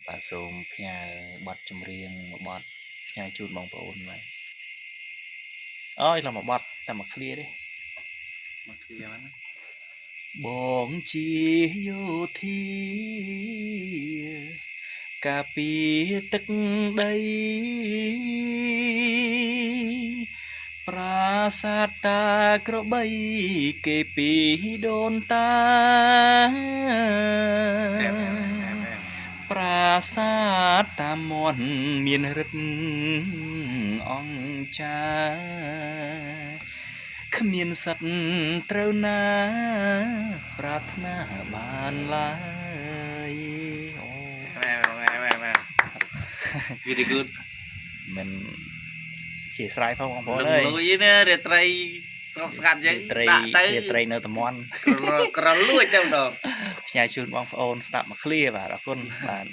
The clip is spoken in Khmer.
bà xôm nhà bọt chùm riêng một bọt nhà chút bóng ổn này ơi là một bọt ta mặc clear đi mặc clear đó bóng chi yêu thi cà pi tức đây prasataក្របីគេពីដូនតាប្រាសាទតាមន់មានរិទ្ធអង្គចាគ្មានសត្វត្រូវណាប្រាថ្នាបានឡើយអូ very good មិនជាស្រ័យផងបងប្អូន ល អើយ លួយណារាត្រីស្ងប់ស្ងាត់យ៉ាង ដាក់ទៅរាត្រីនៅតំន់ ក្រលួយទៅម្ដង ផ្ញើជូនបងប្អូនស្ដាប់មកឃ្លាបាទអរគុណបាទ